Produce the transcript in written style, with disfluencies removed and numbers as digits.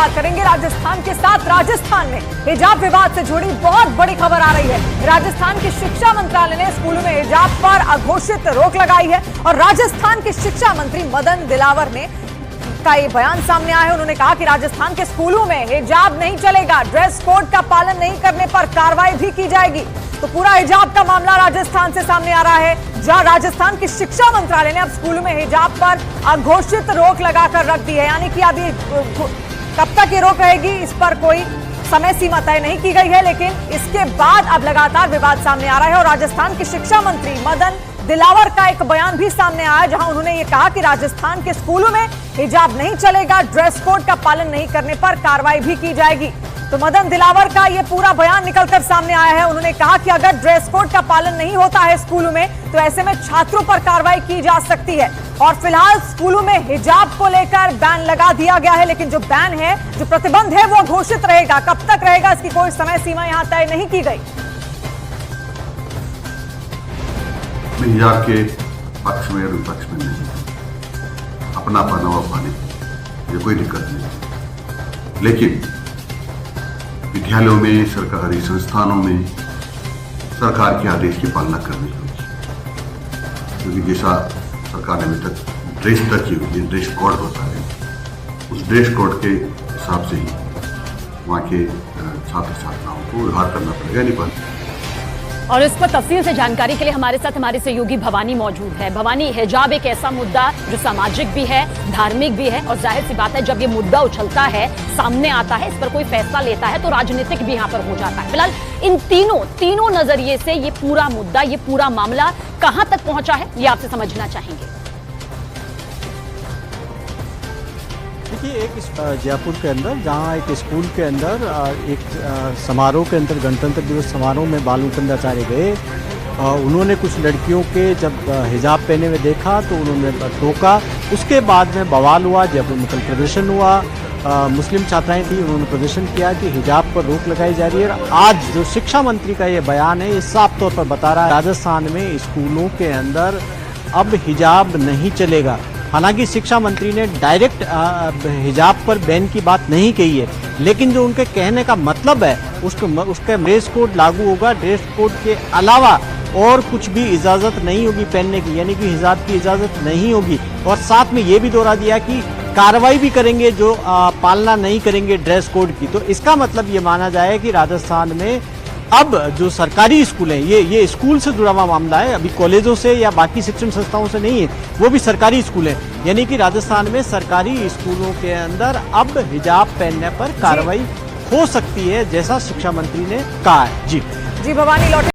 बात करेंगे राजस्थान के साथ। राजस्थान में हिजाब विवाद से जुड़ी बहुत बड़ी खबर आ रही है। राजस्थान के शिक्षा मंत्रालय ने स्कूलों में हिजाब पर अघोषित रोक लगाई है और राजस्थान के शिक्षा मंत्री मदन दिलावर ने का ये बयान सामने आया है। उन्होंने कहा कि राजस्थान के स्कूलों में हिजाब नहीं चलेगा, ड्रेस कोड का पालन नहीं करने पर कार्रवाई भी की जाएगी। तो पूरा हिजाब का मामला राजस्थान से सामने आ रहा है, जहां राजस्थान के शिक्षा मंत्रालय ने अब स्कूलों में हिजाब पर अघोषित रोक लगाकर रख दी है। यानी कि अभी कब तक ये रोक रहेगी इस पर कोई समय सीमा तय नहीं की गई है, लेकिन इसके बाद अब लगातार विवाद सामने आ रहा है और राजस्थान के शिक्षा मंत्री मदन दिलावर का एक बयान भी सामने आया, जहां उन्होंने ये कहा कि राजस्थान के स्कूलों में हिजाब नहीं चलेगा, ड्रेस कोड का पालन नहीं करने पर कार्रवाई भी की जाएगी। तो मदन दिलावर का ये पूरा बयान निकलकर सामने आया है। उन्होंने कहा कि अगर ड्रेस कोड का पालन नहीं होता है स्कूलों में तो ऐसे में छात्रों पर कार्रवाई की जा सकती है। और फिलहाल स्कूलों में हिजाब को लेकर बैन लगा दिया गया है, लेकिन जो बैन है, जो प्रतिबंध है, वो घोषित रहेगा। कब तक रहेगा इसकी कोई समय सीमा यहां तय नहीं की गई। हिजाब के पक्ष में और विपक्ष में नहीं, अपना पनावा पाने ये कोई दिक्कत नहीं, लेकिन विद्यालयों में, सरकारी संस्थानों में सरकार के आदेश की पालना करनी होगी, क्योंकि जैसा सरकार ने अभी तक ड्रेस तक की हुई, ड्रेस कोड होता है, उस ड्रेस कोड के हिसाब से ही वहाँ के छात्र छात्राओं को व्यवहार करना पड़ेगा, नहीं पड़ता। और इस पर तफसील से जानकारी के लिए हमारे साथ हमारे सहयोगी भवानी मौजूद है। भवानी, हिजाब एक ऐसा मुद्दा जो सामाजिक भी है, धार्मिक भी है और जाहिर सी बात है जब ये मुद्दा उछलता है, सामने आता है, इस पर कोई फैसला लेता है तो राजनीतिक भी यहाँ पर हो जाता है। फिलहाल इन तीनों नजरिए से ये पूरा मुद्दा, ये पूरा मामला कहाँ तक पहुंचा है, ये आपसे समझना चाहेंगे। देखिए, एक जयपुर के अंदर जहाँ एक स्कूल के अंदर एक समारोह के अंदर गणतंत्र दिवस समारोह में बाल मुकुंदाचार्य गए, उन्होंने कुछ लड़कियों के जब हिजाब पहने हुए देखा तो उन्होंने टोका। उसके बाद में बवाल हुआ, जयपुर में कल प्रदर्शन हुआ, मुस्लिम छात्राएं थी, उन्होंने प्रदर्शन किया कि हिजाब पर रोक लगाई जा रही है। आज जो शिक्षा मंत्री का ये बयान है, ये साफ तौर पर बता रहा है राजस्थान में स्कूलों के अंदर अब हिजाब नहीं चलेगा। हालांकि शिक्षा मंत्री ने डायरेक्ट हिजाब पर बैन की बात नहीं कही है, लेकिन जो उनके कहने का मतलब है उसका ड्रेस कोड लागू होगा। ड्रेस कोड के अलावा और कुछ भी इजाज़त नहीं होगी पहनने की, यानी कि हिजाब की इजाज़त नहीं होगी। और साथ में ये भी दोहरा दिया कि कार्रवाई भी करेंगे जो पालना नहीं करेंगे ड्रेस कोड की। तो इसका मतलब ये माना जाए कि राजस्थान में अब जो सरकारी स्कूल हैं, ये स्कूल से जुड़ा हुआ मामला है, अभी कॉलेजों से या बाकी शिक्षण संस्थाओं से नहीं है, वो भी सरकारी स्कूल है। यानी कि राजस्थान में सरकारी स्कूलों के अंदर अब हिजाब पहनने पर कार्रवाई हो सकती है, जैसा शिक्षा मंत्री ने कहा है। जी भवानी लौटे।